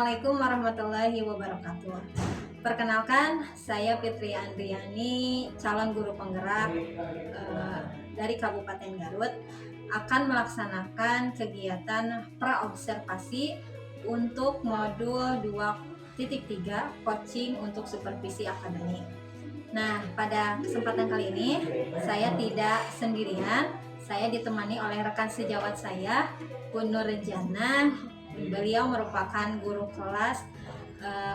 Assalamualaikum warahmatullahi wabarakatuh. Perkenalkan, saya Fitri Andriani, calon guru penggerak dari Kabupaten Garut, akan melaksanakan kegiatan praobservasi untuk modul 2.3 coaching untuk supervisi akademik. Nah, pada kesempatan kali ini saya tidak sendirian, saya ditemani oleh rekan sejawat saya, Bu Nur Jana. Beliau merupakan guru kelas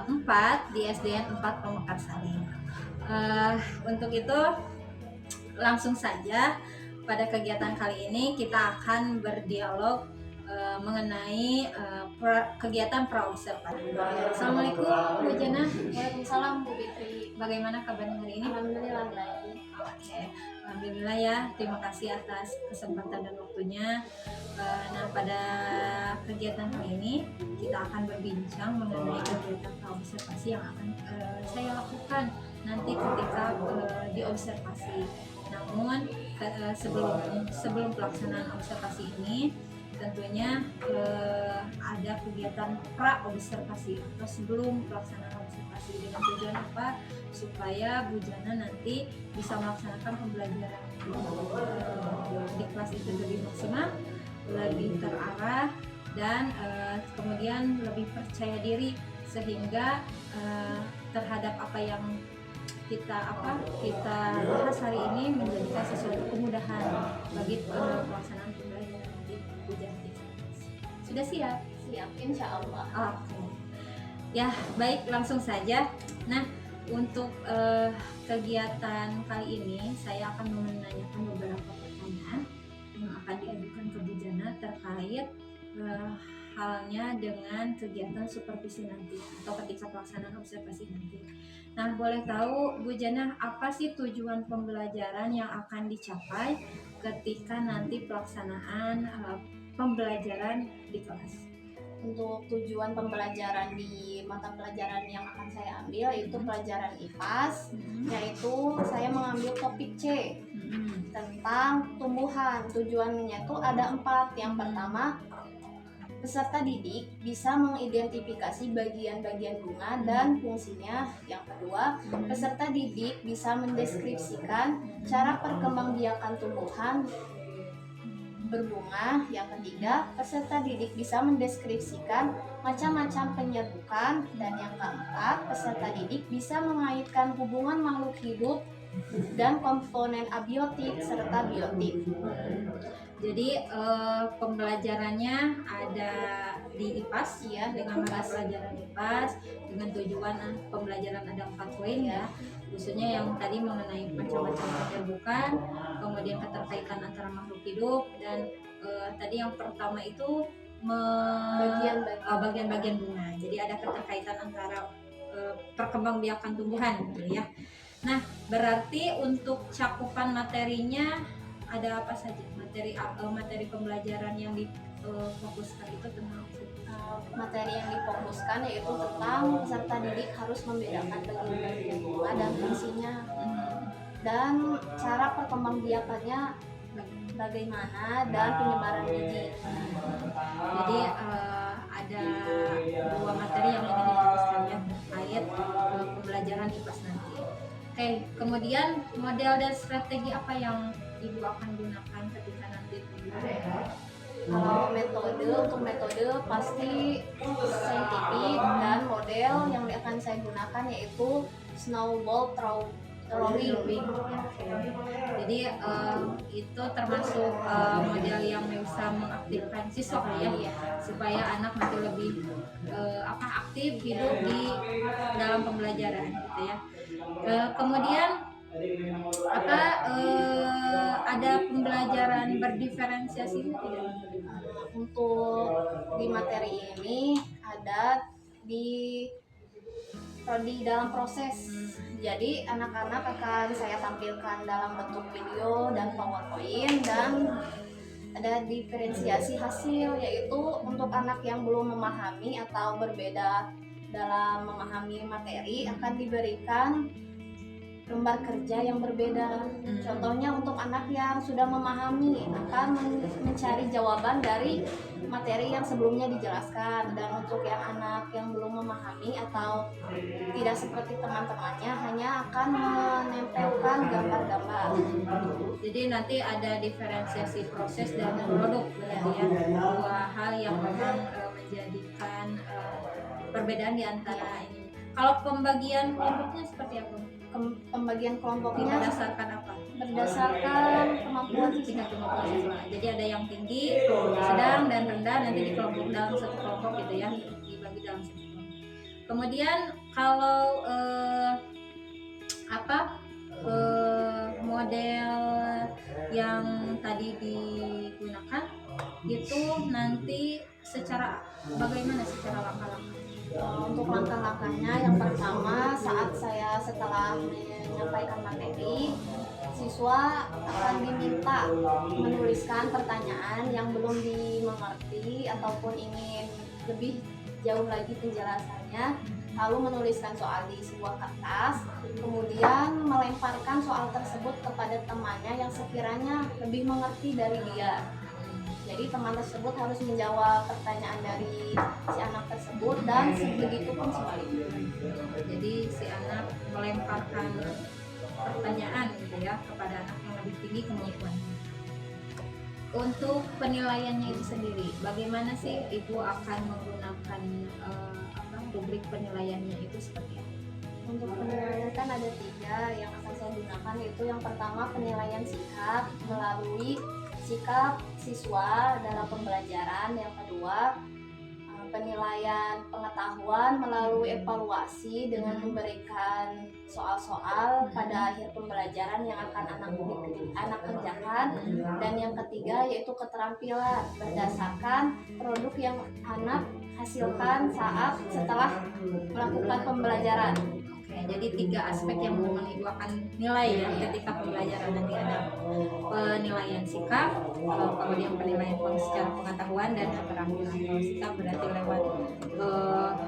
4 di SDN 4 Pemekarsari. Untuk itu langsung saja pada kegiatan kali ini kita akan berdialog mengenai kegiatan praobservasi. Assalamualaikum Bu Jana. Waalaikumsalam Bu Fitri. Bagaimana kabarnya hari ini? Alhamdulillah baik. Oke, alhamdulillah ya. Terima kasih atas kesempatan dan waktunya. Nah, pada kegiatan kali ini kita akan berbincang mengenai kegiatan praobservasi yang akan saya lakukan nanti ketika diobservasi. Namun sebelum pelaksanaan observasi ini tentunya ada kegiatan praobservasi atau sebelum pelaksanaan observasi dengan tujuan apa? Supaya Bu Jana nanti bisa melaksanakan pembelajaran di kelas itu lebih maksimal, lebih terarah, dan kemudian lebih percaya diri sehingga terhadap apa yang kita bahas hari ini menjadikan sesuatu kemudahan bagi pelaksanaan pembelajaran di Bu Jana. Sudah siap? Siap, insya Allah. Oke. Ya, baik, langsung saja. Nah, untuk kegiatan kali ini saya akan menanyakan beberapa pertanyaan yang akan diajukan ke Bu Jana terkait halnya dengan kegiatan supervisi nanti atau ketika pelaksanaan observasi nanti. Nah, boleh tahu Bu Jana apa sih tujuan pembelajaran yang akan dicapai ketika nanti pelaksanaan pembelajaran di kelas? Untuk tujuan pembelajaran di mata pelajaran yang akan saya ambil yaitu pelajaran IPAS, yaitu saya mengambil topik C tentang tumbuhan. Tujuannya itu ada 4. Yang pertama, peserta didik bisa mengidentifikasi bagian-bagian bunga dan fungsinya. Yang kedua, peserta didik bisa mendeskripsikan cara perkembangbiakan tumbuhan berbunga. Yang ketiga, peserta didik bisa mendeskripsikan macam-macam penyerbukan. Dan yang keempat, peserta didik bisa mengaitkan hubungan makhluk hidup dan komponen abiotik serta biotik. Jadi pembelajarannya ada di IPAS ya, dengan mata pelajaran IPAS dengan tujuan pembelajaran ada 4 poin ya, khususnya yang tadi mengenai macam-macam penyerbukan, kemudian keterkaitan antara makhluk hidup, dan tadi yang pertama itu bagian-bagian bunga. Jadi ada keterkaitan antara perkembangbiakan tumbuhan gitu ya. Nah, berarti untuk cakupan materinya ada apa saja? Materi pembelajaran yang difokuskan itu tentang materi yang difokuskan yaitu tentang peserta didik harus membedakan bagian-bagian bunga dan fungsinya, dan cara perkembangbiakannya bagaimana, dan penyebaran biji. Jadi ada 2 materi yang ingin difokuskan ya terkait pembelajaran IPAS nanti. Oke, kemudian model dan strategi apa yang Ibu akan gunakan ketika nanti pembelajaran? Kalau untuk metode pasti saintifik, dan model yang akan saya gunakan yaitu snowball throwing. Jadi itu termasuk model yang bisa mengaktifkan siswa ya, supaya anak nanti lebih aktif hidup di dalam pembelajaran gitu ya. Kemudian ada pembelajaran berdiferensiasi tidak? Untuk di materi ini ada di dalam proses. Jadi anak-anak akan saya tampilkan dalam bentuk video dan PowerPoint, dan ada diferensiasi hasil, yaitu untuk anak yang belum memahami atau berbeda dalam memahami materi akan diberikan lembar kerja yang berbeda. Contohnya untuk anak yang sudah memahami akan mencari jawaban dari materi yang sebelumnya dijelaskan, dan untuk yang anak yang belum memahami atau tidak seperti teman-temannya hanya akan menempelkan gambar-gambar. Jadi nanti ada diferensiasi proses dan produk berarti ya, dua hal yang memang menjadikan perbedaan di antara ini. Kalau pembagian kelompoknya seperti apa? Pembagian kelompoknya Berdasarkan apa? berdasarkan kemampuan Tingkat kemampuan siswa. Jadi ada yang tinggi, sedang, dan rendah, nanti dikelompok dalam satu kelompok gitu ya, dibagi dalam satu kelompok. Kemudian kalau model yang tadi digunakan itu nanti secara bagaimana secara langkah-langkah? Untuk langkah-langkahnya, yang pertama saat saya setelah menyampaikan materi, siswa akan diminta menuliskan pertanyaan yang belum dimengerti ataupun ingin lebih jauh lagi penjelasannya, lalu menuliskan soal di sebuah kertas, kemudian melemparkan soal tersebut kepada temannya yang sekiranya lebih mengerti dari dia. Jadi teman tersebut harus menjawab pertanyaan dari si anak tersebut, dan begitu pun sebaliknya. Jadi si anak melemparkan pertanyaan gitu ya kepada anak yang lebih tinggi kemampuannya. Untuk penilaiannya itu sendiri, bagaimana sih Ibu akan menggunakan rubrik penilaiannya itu seperti apa? Untuk penilaian kan ada 3 yang akan saya gunakan, yaitu yang pertama penilaian sikap melalui sikap siswa dalam pembelajaran, yang kedua penilaian pengetahuan melalui evaluasi dengan memberikan soal-soal pada akhir pembelajaran yang akan anak kerjakan, dan yang ketiga yaitu keterampilan berdasarkan produk yang anak hasilkan setelah melakukan pembelajaran. Oke, jadi 3 aspek yang memang Ibu akan nilai ya ketika pembelajaran. Nanti ada penilaian sikap, kemudian penilaian secara pengetahuan, dan keterampilan. Kalau sikap berarti lewat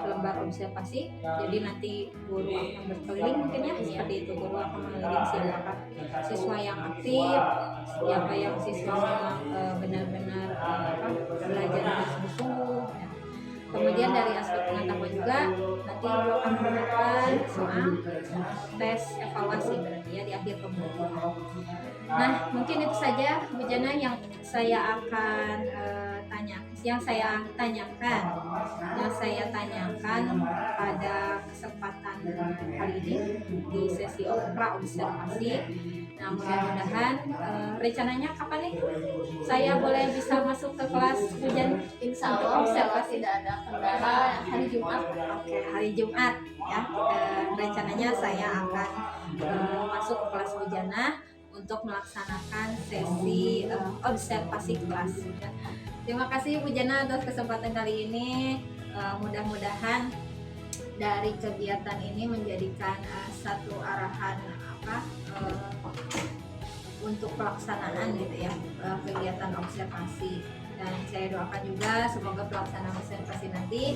lembar observasi, jadi nanti guru akan berkeliling mungkin ya, seperti itu. Guru akan mengeliling siapakah siswa yang aktif, siapa yang siswa memang benar-benar belajar dengan sungguh-sungguh ya. Kemudian dari aspek pengetahuan juga nanti Ibu akan menggunakan soal tes evaluasi berarti ya di akhir pembelajaran. Nah, mungkin itu saja Bu Jana yang saya akan saya tanyakan pada kesempatan kali ini di sesi pra-observasi. Nah, mudah-mudahan rencananya kapan nih saya boleh bisa masuk ke kelas Bu Jana? Insya Allah observasi tidak ada kendala hari Jumat. Oke, hari Jumat ya. Rencananya saya akan masuk ke kelas Bu Jana untuk melaksanakan sesi observasi kelas. Terima kasih Bu Jana atas kesempatan kali ini. Mudah-mudahan dari kegiatan ini menjadikan satu arahan untuk pelaksanaan gitu ya, kegiatan observasi. Dan saya doakan juga semoga pelaksanaan observasi nanti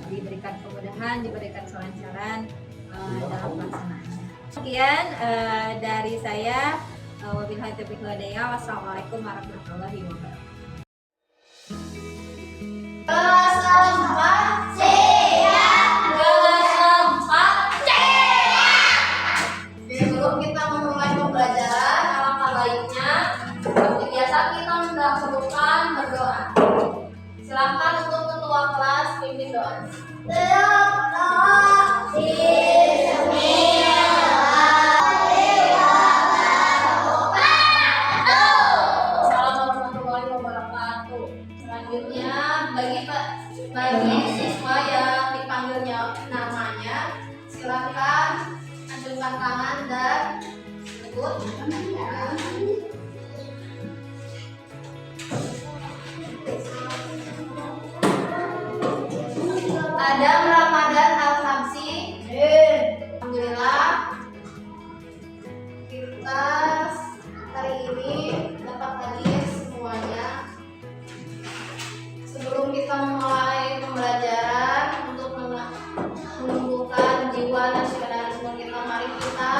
diberikan kemudahan, diberikan kelancaran dalam pelaksanaannya. Sekian dari saya. Wabillahi taufiq wal hidayah. Wassalamualaikum warahmatullahi wabarakatuh. Kelas 4 siap. Kelas 4 siap. Sebelum kita memulai pembelajaran, alangkah baiknya seperti biasa kita mendahulukan berdoa. Silakan untuk ketua kelas pimpin doa. Selanjutnya bagi siswa yang dipanggilnya namanya, silakan acungkan tangan dan sebut namanya. Adam Ramadan Al-Hamsi. Alhamdulillah kita hari ini dapat hadir semuanya. Sebelum kita memulai pembelajaran untuk menumbuhkan jiwa nasionalisme kita, mari kita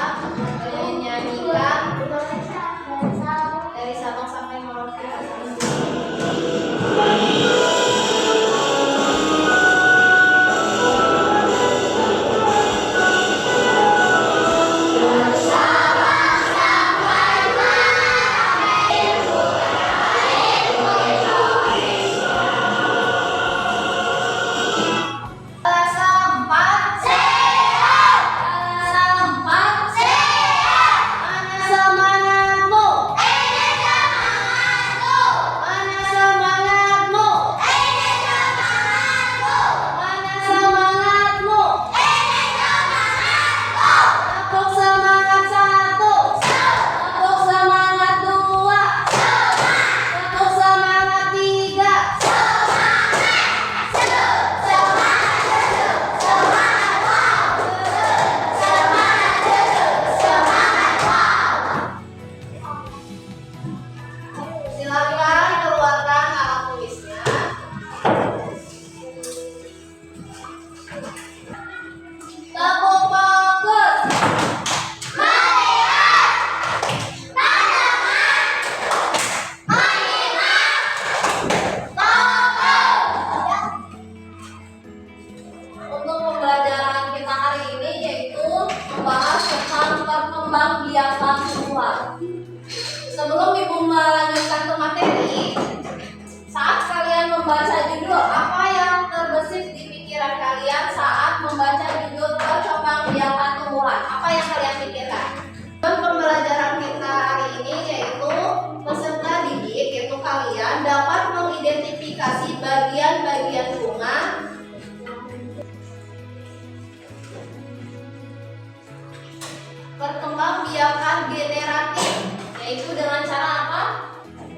kebijakan generatif, yaitu dengan cara apa?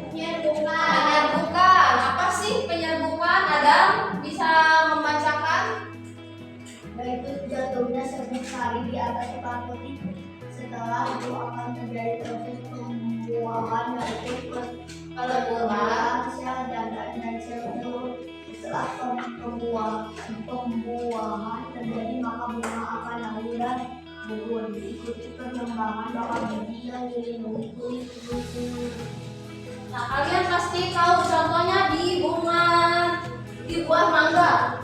Penyerbukan. Apa sih penyerbukan? Adam bisa membacakan? Yaitu jatuhnya sebuah sari di atas plastik. Setelah itu akan terjadi proses pembuahan yaitu peleburan sel dan sel telur. Setelah pembuahan terjadi maka bunga akan lahir dan gugur. Diikuti perkembangan bakal biji yang dilindungi kulit. Nah, kalian pasti tahu contohnya di buah mangga.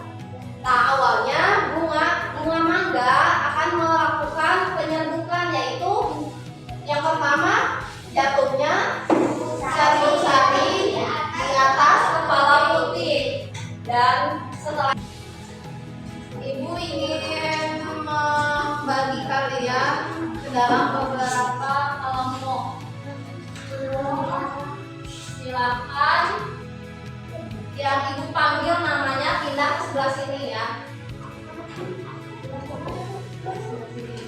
Nah, awalnya bunga mangga akan melakukan penyerbukan, yaitu yang pertama jatuhnya sari-sari di atas kepala putih. Dan setelah Ibu ingin membagi kalian ke dalam beberapa kelompok. Silakan yang Ibu panggil namanya pindah ke sebelah sini ya.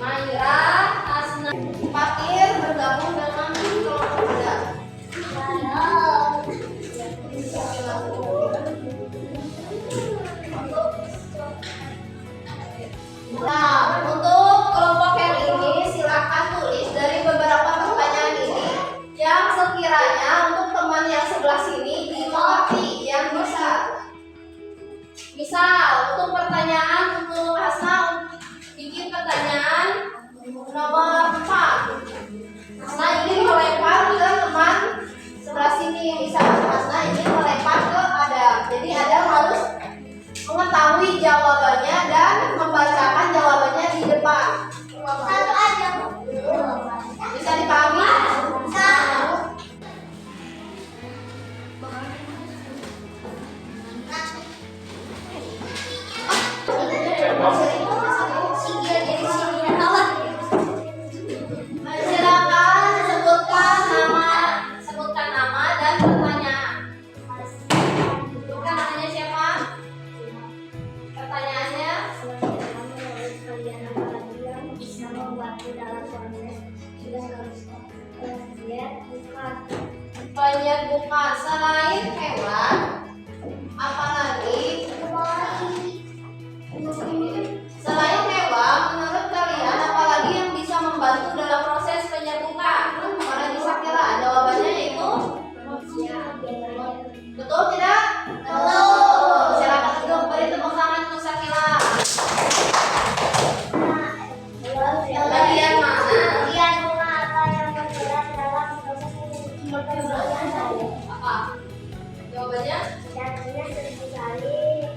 Maira, Asna, Fakir bergabung dengan kelompok muda. Nah, untuk kelompok yang ini silakan tulis dari beberapa pertanyaan ini yang sekiranya untuk teman yang sebelah sini dimengerti, yang bisa. Misal untuk pertanyaan untuk Hasna, bikin pertanyaan nomor 4. Hasna ingin melempar ke teman sebelah sini. Misal Hasna ingin melempar ke Adam. Jadi Adam harus mengetahui jawabannya dan membacakan jawabannya di depan. Satu aja. Bisa dipahami? Bisa. Silakan sebutkan nama dan pertanyaan. Sebutkan namanya siapa? Pertanyaannya? Penyerbukan selain hewan, apalagi? Selain hewan, menurut kalian apalagi yang bisa membantu dalam proses penyerbukan? Mana bisa kira? Jawabannya yaitu betul tidak? Betul. Silakan duduk, beri tepuk tangan untuk Sakila. Bagian mana? Bagian bunga apa yang berperan dalam proses penyerbukan? Apa? Jawabannya? Jatuhnya seribu kali.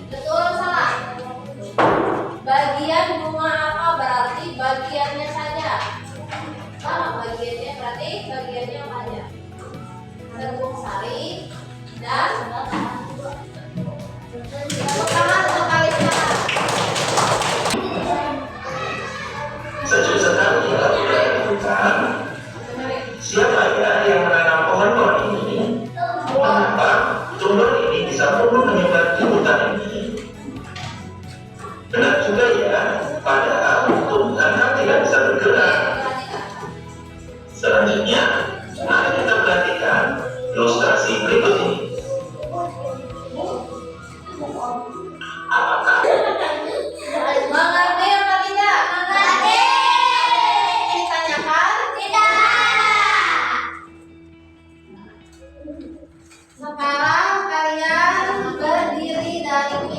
Betul, salah. Bagian bunga apa berarti bagiannya saja. Salah, bagiannya berarti bagiannya apa aja? Serbuk sari dan tepuk tangan untuk Kalista. Sejuk sekali kalau tidak ditemukan. Siapa ya yang menanam pohon ini? Mengapa tumbuhan ini bisa tumbuh menyebar di hutan ini? Benar juga ya, padahal tumbuhan kan tidak bisa bergerak. Selanjutnya, mari kita perhatikan ilustrasi berikut ini. Apakah Mengerti apa tidak? Mengerti. Ditanyakan? Tidak. Sekarang kalian berdiri dan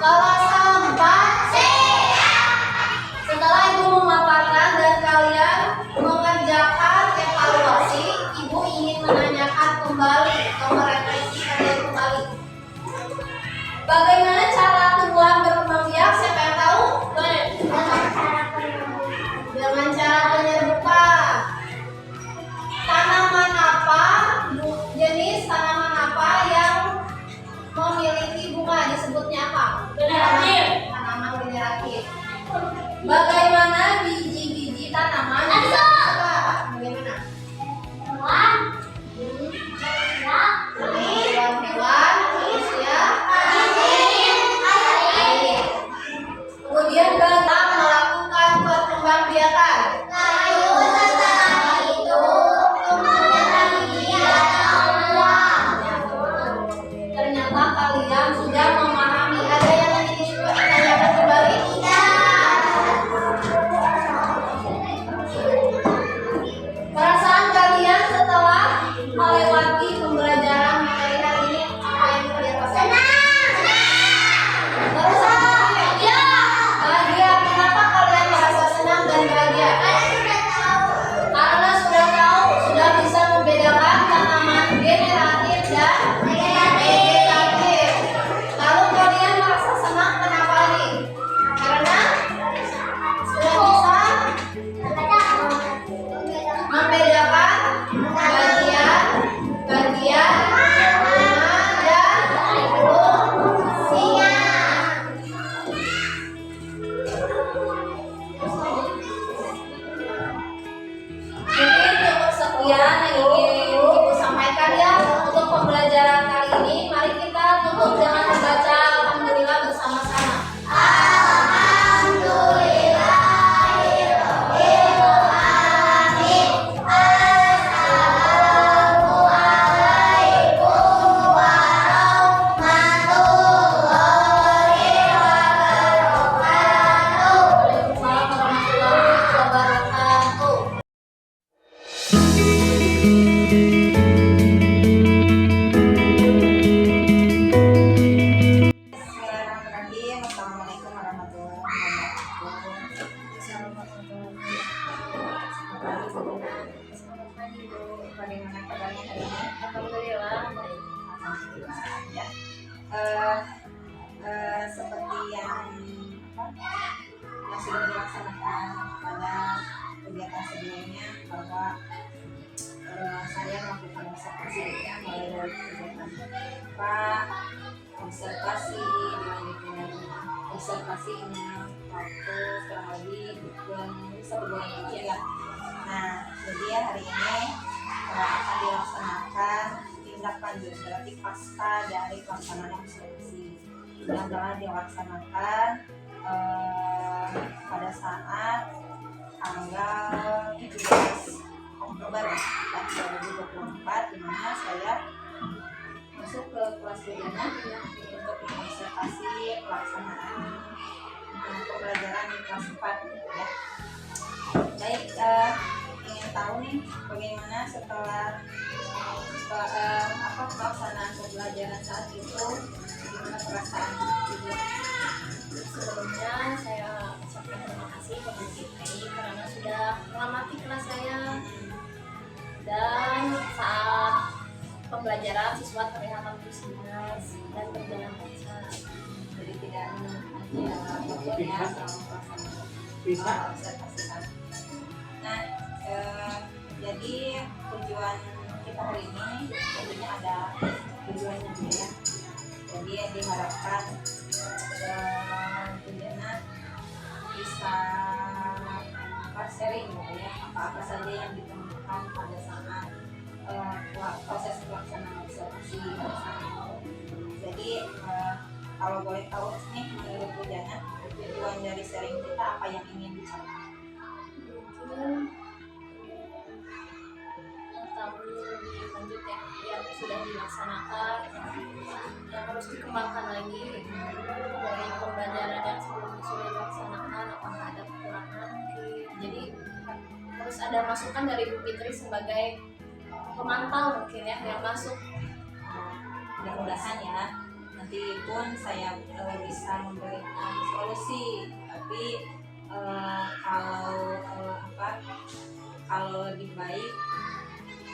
Kelas 4 C. Setelah Ibu memaparkan dan kalian mengerjakan evaluasi, Ibu ingin menanyakan kembali atau merefleksikan kembali. Bagaimana cara tumbuhan berkembang biak? Siapa yang tahu? Dengan cara penyerbukan. Tanaman apa, jenis tanaman apa yang memiliki bunga disebutnya apa? Generatif. Tanaman generatif. Bagaimana biji-biji tanaman? Bagaimana? Hewan-hewan, manusia, air. Kemudian kita melakukan perkembangbiakan. Ternyata kalian sudah memahami. Ada yang ingin ditanyakan kembali? Perasaan kalian setelah melewati pembelajaran materi hari ini, apa yang kalian rasakan? Bahagia. Bahagia. Kenapa kalian merasa senang dan bahagia? Karena sudah tahu, sudah bisa membedakan tanaman generatif dan vegetatif. Lalu kalian merasa senang kenapa lagi? Karena sudah bisa membedakan bagian bunga dan fungsinya. Mungkin cukup sekian yang ingin Ibu sampaikan ya untuk pembelajaran kali ini. Mari kita tutup dengan membaca Alhamdulillah bersama-sama. Waalaikumsalam warahmatullahi wabarakatuh. Bismillahirrahmanirrahim. Assalamualaikum warahmatullahi wabarakatuh. Selamat pagi Bu. Bagaimana kabarnya hari ini? Alhamdulillah. Alhamdulillah ya. Seperti yang sudah dilaksanakan pada kegiatan sebelumnya bahwa saya melakukan observasi ya, mulai dari kegiatan Pak, observasi dilanjut dengan observasi ini waktu kurang lebih 1 bulan lebih ya. Nah, jadi ya hari ini akan dilaksanakan tindak lanjut berarti pasca dari pelaksanaan observasi yang telah dilaksanakan pada saat tanggal 17 Oktober tahun 2024, di mana saya masuk ke kelas Budana untuk mengobservasi pelaksanaan pembelajaran di kelas 4 ya. Baik, ingin tahu nih bagaimana setelah pelaksanaan pembelajaran saat itu, gimana perasaan Ibu? Sebelumnya saya ucapkan terima kasih kepada Fitri karena sudah mengamati kelas saya, dan saat pembelajaran siswa terlihat antusias dan berjalan lancar. Jadi tidak ya waktunya selama pelaksanaan observasi saat. Nah, jadi tujuan kita hari ini tentunya ada tujuannya ya. Jadi diharapkan Budana bisa sharing ya, apa saja yang ditemukan pada saat proses pelaksanaan observasi pada saat itu. Jadi kalau boleh tahu nih menurut Budana, tujuan dari sharing kita apa yang ingin dicapai? Mungkin mengetahui lebih lanjut yang sudah dilaksanakan, yang harus dikembangkan lagi dari pembelajaran yang sebelumnya sudah dilaksanakan, apakah ada kekurangan mungkin. Jadi harus ada masukan dari Bu Fitri sebagai pemantau mungkin ya yang masuk. Mudah-mudahan ya nanti nanti pun saya bisa memberikan solusi. Tapi kalau lebih baik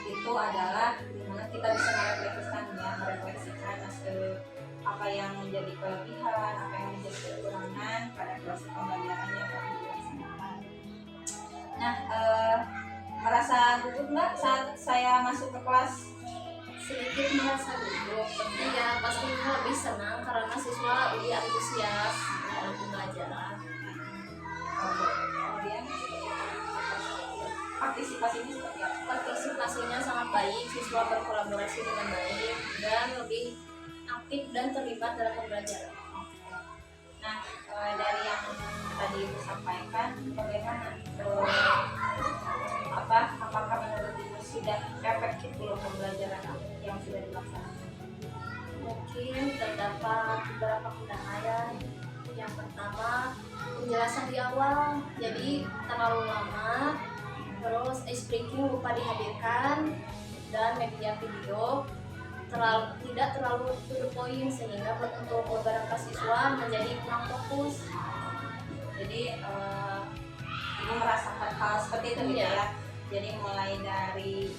itu adalah dimana kita bisa merefleksikan apa yang menjadi kelebihan, apa yang menjadi kekurangan pada proses pembelajaran yang kami laksanakan. Nah, merasa gugup nggak saat saya masuk ke kelas? Sedikit merasa gugup, tapi ya pastinya lebih senang karena siswa lebih antusias dalam pembelajaran. Kemudian partisipasinya seperti apa? Partisipasinya sangat baik, siswa berkolaborasi dengan baik dan lebih aktif dan terlibat dalam pembelajaran. Nah, dari yang tadi Ibu sampaikan, bagaimana? Apakah menurut Ibu sudah efektif belum pembelajaran yang sudah dilaksanakan? Mungkin terdapat beberapa kendala. Yang pertama, penjelasan di awal jadi terlalu lama, terus speaking lupa dihadirkan, dan media video tidak terlalu to the point sehingga untuk beberapa siswa menjadi kurang fokus. Jadi Ibu merasakan hal seperti itu gitu ya. Jadi mulai dari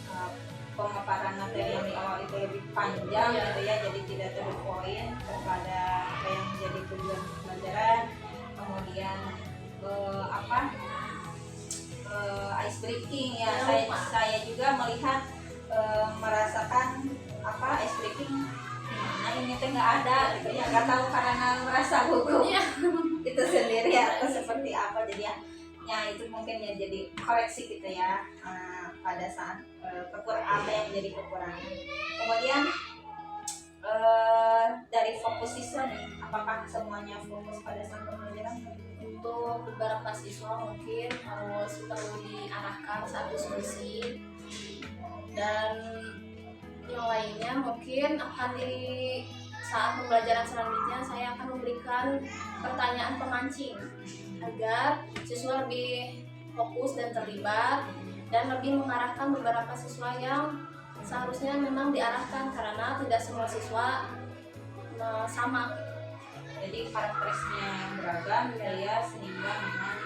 pemaparan materi yang di awal itu lebih panjang gitu ya, jadi tidak to the point kepada apa yang menjadi tujuan pembelajaran. Kemudian ice breaking ya, saya juga melihat merasakan ice breaking gimana ini teh nggak ada gitu ya, nggak tahu karena merasa gugup itu sendiri atau seperti apa. Jadi ya itu mungkin ya jadi koreksi kita ya pada saat apa yang menjadi kekurangan. Kemudian dari fokus siswa nih, apakah semuanya fokus pada saat pembelajaran? Untuk beberapa siswa mungkin harus perlu diarahkan saat diskusi, dan yang lainnya mungkin akan di saat pembelajaran selanjutnya saya akan memberikan pertanyaan pemancing agar siswa lebih fokus dan terlibat, dan lebih mengarahkan beberapa siswa yang seharusnya memang diarahkan karena tidak semua siswa sama. Jadi karakteristiknya yang beragam gitu ya, sehingga memang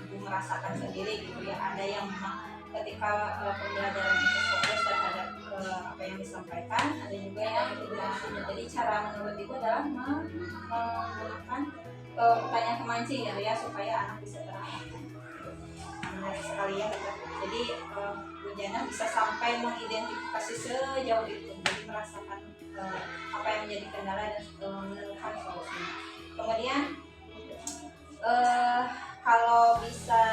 Ibu merasakan sendiri gitu ya, ada yang memang ketika pembelajaran itu fokus terhadap apa yang disampaikan, ada juga yang tidak. Jadi cara menurut Ibu adalah menggunakan pertanyaan pemancing ya supaya anak bisa terarahkan. Menarik sekali ya gitu. Jadi Bu Jana bisa sampai mengidentifikasi sejauh itu, jadi merasakan apa yang menjadi kendala dan menemukan solusinya. Kemudian kalau bisa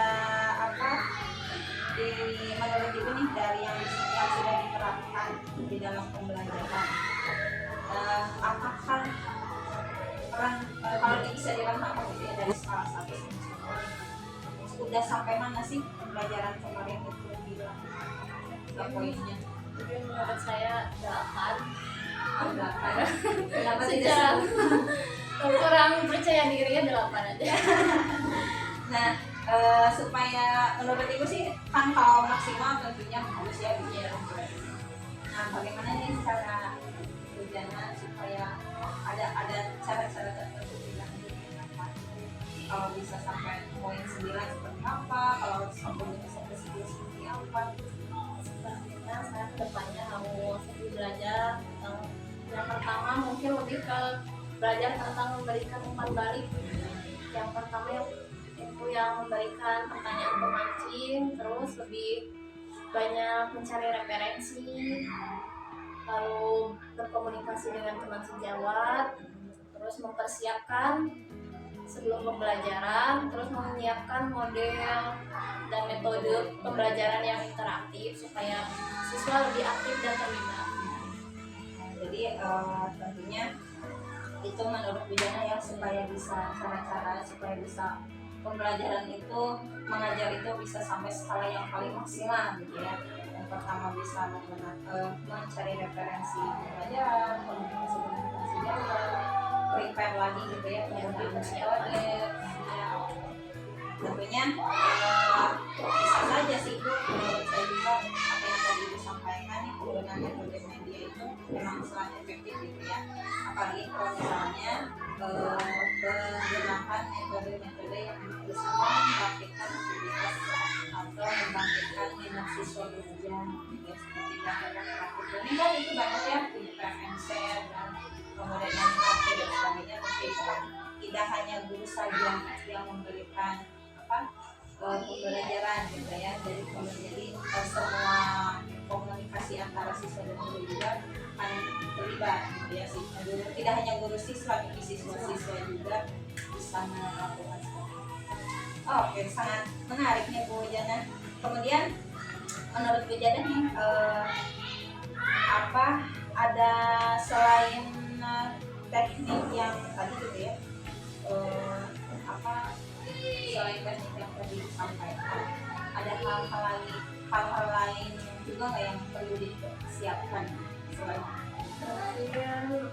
menurut Ibu nih dari yang sudah diterapkan di dalam pembelajaran, apakah kalau bisa dirangkum gitu ya dari skala 1 sampai 10, sudah sampai mana sih pembelajaran kemarin itu dilakukan? Poinnya? Jadi menurut saya 8. Kenapa Secara kurang percaya dirinya 8 aja. Nah, supaya menurut Ibu sih kan kalau maksimal tentunya harus ya biar. Nah, bagaimana nih cara Bu Jana supaya ada cara-cara tertentu yang digunakan? Kalau bisa sampai poin 9 seperti apa? Kalau sampai 10 seperti apa? Sebenarnya saya kedepannya harus lebih belajar tentang, yang pertama mungkin lebih ke belajar tentang memberikan umpan balik. Yang pertama yang memberikan pertanyaan pemancing, terus lebih banyak mencari referensi, lalu berkomunikasi dengan teman sejawat, terus mempersiapkan sebelum pembelajaran, terus menyiapkan model dan metode pembelajaran yang interaktif supaya siswa lebih aktif dan terlibat. Jadi tentunya itu menurut Bu Jana ya, supaya bisa cara-cara supaya bisa pembelajaran itu mengajar itu bisa sampai skala yang paling maksimal gitu ya. Yang pertama bisa mencari referensi pembelajaran, komunikasi dengan teman sejawat, prepare lagi gitu ya untuk metode. Tentunya bisa saja sih Bu, menurut saya juga apa yang tadi disampaikan penggunaan metode media itu memang selain sangat efektif gitu ya, apalagi kalau misalnya menggunakan metode-metode yang bisa membangkitkan aktivitas atau membangkitkan minat siswa belajar gitu ya, seperti dalam praktik ini kan itu banyak ya, punya PMC dan kemudian yang dan sebagainya, tapi tidak hanya guru saja yang memberikan pembelajaran gitu ya, jadi semua komunikasi antara siswa dan guru juga akan terlibat gitu ya, guru tidak hanya guru siswa tapi siswa-siswa juga bisa melakukan seperti itu. Oke, sangat menarik nih Bu Jana. Kemudian menurut Bu Jana nih ada selain teknik yang tadi gitu ya, selain teknik yang tadi disampaikan, ada hal-hal lain juga nggak yang perlu disiapkan selain Kemudian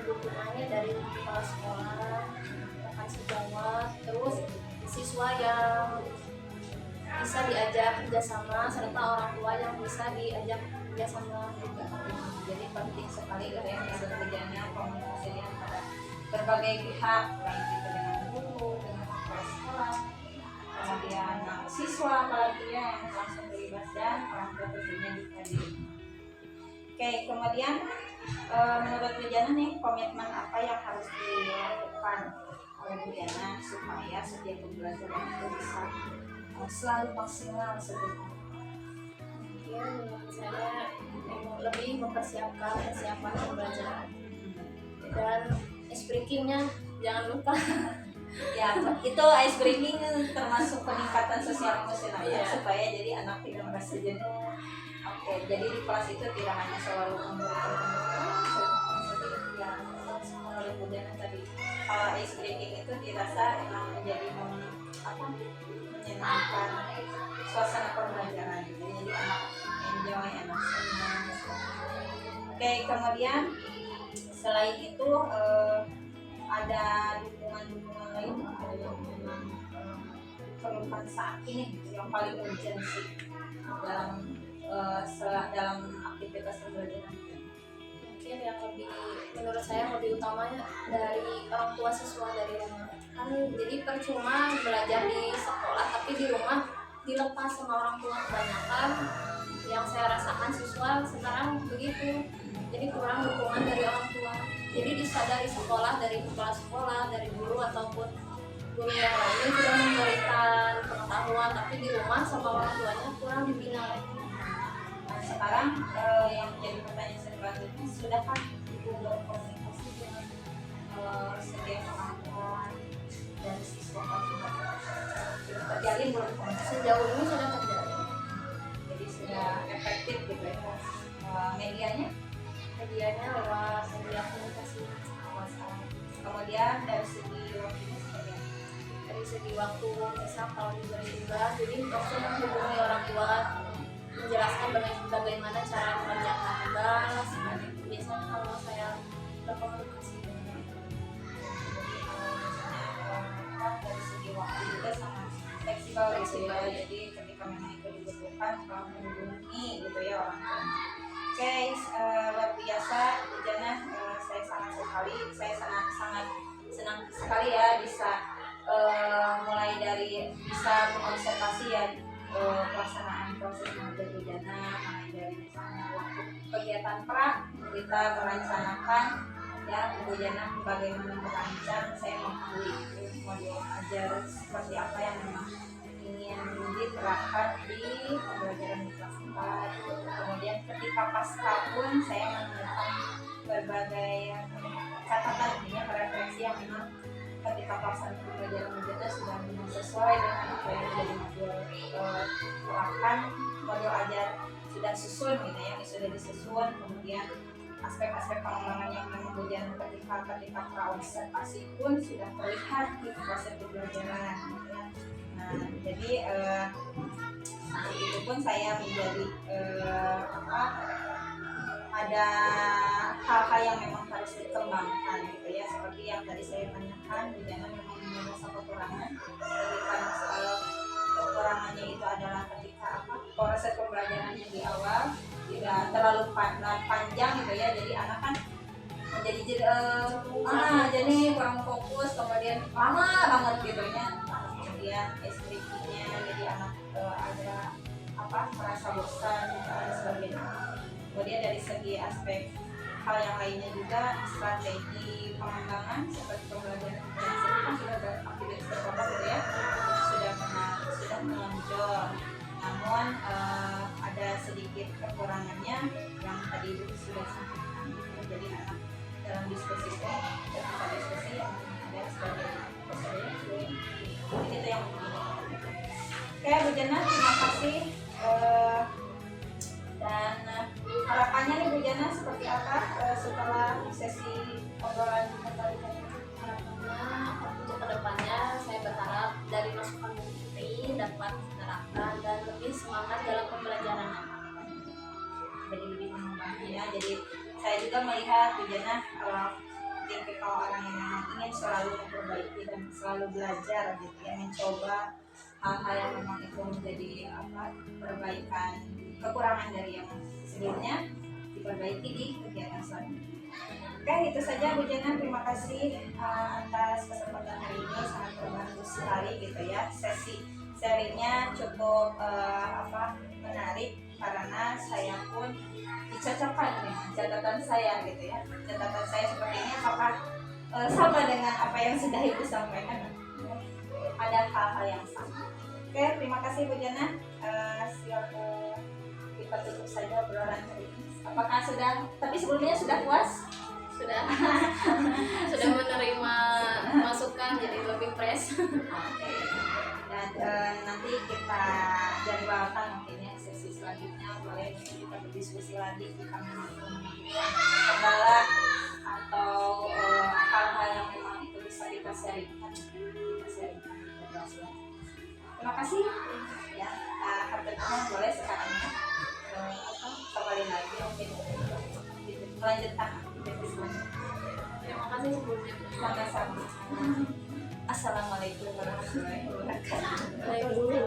dukungannya dari kepala sekolah, rekan sejawat, terus siswa yang bisa diajak kerjasama serta orang tua yang bisa diajak kerjasama juga. jadi penting sekali gitu ya kerjanya komunikasi antara berbagai pihak, baik itu dengan guru, dengan kepala sekolah, kemudian siswa apalagi ya yang langsung terlibat, dan orang tua tentunya juga di rumah. Oke, kemudian menurut Bu Jana nih, komitmen apa yang harus dilakukan oleh Bu Jana supaya setiap pembelajaran itu bisa selalu maksimal sebenarnya? Mungkin menurut saya lebih mempersiapkan persiapan pembelajaran dan ice breakingnya jangan lupa. Ya, itu ice breaking termasuk peningkatan sosial emosional ya, supaya jadi anak tidak merasa jenuh. Oke, jadi di kelas itu tidak hanya selalu memberikan pembelajaran yang menurut Bu Jana tadi, kalau ice breaking itu dirasa emang menjadi menyenangkan suasana pembelajaran gitu. Jadi anak enjoy, anak senang. Oke, kemudian selain itu ada dukungan lain yang memang diperlukan saat ini gitu, yang paling urgensi dalam aktivitas pembelajaran. Mungkin yang lebih menurut saya lebih utamanya dari orang tua siswa dari rumah, kan jadi percuma belajar di sekolah tapi di rumah dilepas sama orang tua. Kebanyakan yang saya rasakan siswa sekarang begitu, jadi kurang dukungan dari orang tua. Jadi disadari sekolah, dari kepala sekolah, dari guru ataupun guru yang lainnya sudah memberikan pengetahuan, tapi di rumah sama orang tuanya kurang dibina. Sekarang yang menjadi pertanyaan selanjutnya, sudahkah Ibu berkomunikasi dengan setiap orang tua dan siswa sudah terjalin belum komunikasi? Sejauh ini sudah terjadi. Jadi sudah efektif gitu ya. Medianya Lewat media komunikasi. Kemudian dari segi waktunya seperti apa? Dari segi waktu, misal kalau diberi tugas, jadi langsung menghubungi orang tua, menjelaskan bagaimana cara mengerjakan tugas. Biasanya kalau saya berkomunikasi dengan dari segi waktu juga sangat fleksibel gitu ya. Jadi ketika memang itu dibutuhkan, kalau menghubungi gitu ya orang tua. Oke, luar biasa Bu Jana, saya sangat senang sekali ya bisa mulai dari bisa mengobservasi ya pelaksanaan proses mengajar Bu Jana, mulai dari misalnya waktu kegiatan pra kita merencanakan ya Bu Jana bagaimana merancang, saya mengetahui modul ajar seperti apa yang memang ingin diterapkan di pembelajaran di kelas 4. Kemudian ketika pasca pun saya menemukan berbagai catatan referensi yang memang ketika pelaksanaan pembelajaran menjadi sudah memang sesuai dengan apa yang menjadi modul terapkan, modul ajar sudah susun gitu ya, sudah disusun. Kemudian aspek-aspek pengembangan yang memang ketika praobservasi pun sudah terlihat di proses pembelajaran gitu ya. Nah, jadi saat itu pun saya menjadi ada hal-hal yang memang harus dikembangkan gitu ya, seperti yang tadi saya tanyakan, jangan memang merasa kekurangan. Ketika kekurangannya itu adalah ketika proses pembelajarannya di awal tidak terlalu panjang gitu ya, jadi anak jadi kurang fokus, kemudian lama banget gitu ya. Kemudian SPP-nya jadi anak ada merasa bosan dan sebagainya. Kemudian dari segi aspek hal yang lainnya juga strategi pengembangan seperti pembelajaran kan sudah beraktivitas berkembang gitu ya, sudah menonjol. Namun ada sedikit kekurangannya yang tadi Ibu sudah sampaikan. Jadi anak dalam diskusi pun ketika diskusi ada sebagai peserta itu yang oke Bu Jana, terima kasih. Dan harapannya nih Bu Jana seperti apa setelah sesi obrolan kita kali ini? Harapannya untuk kedepannya saya berharap dari masukan ini dapat diterapkan dan lebih semangat dalam pembelajaran. Jadi lebih mengembangkan ya. Jadi saya juga melihat Bu Jana tipikal orang yang memang ingin selalu memperbaiki dan selalu belajar gitu ya, mencoba hal-hal yang memang itu menjadi perbaikan kekurangan dari yang sebelumnya diperbaiki di kegiatan selanjutnya. Oke, itu saja Bu Jana, terima kasih atas kesempatan hari ini, sangat terbantu sekali gitu ya. Sesi sharingnya cukup menarik karena saya pun dicocokkan dengan catatan saya gitu ya. Catatan saya seperti ini apakah sama dengan apa yang sudah Ibu sampaikan? Ada hal-hal yang sama. Oke, terima kasih Bu Jana. Silakan kita tutup saja obrolan hari ini. Apakah sudah? Tapi sebelumnya sudah puas? Sudah menerima masukan jadi lebih fresh. Dan nanti kita jadwalkan mungkin ya sesi selanjutnya, boleh kita berdiskusi lagi jika memang kendala atau hal-hal yang memang itu bisa kita sharingkan. Terima kasih ya. Pertemuan boleh sekarang ya. Kembali lagi mungkin melanjutkan aktivitas selanjutnya. Terima kasih sebelumnya. Sama-sama. Assalamualaikum warahmatullahi wabarakatuh. Baik dulu.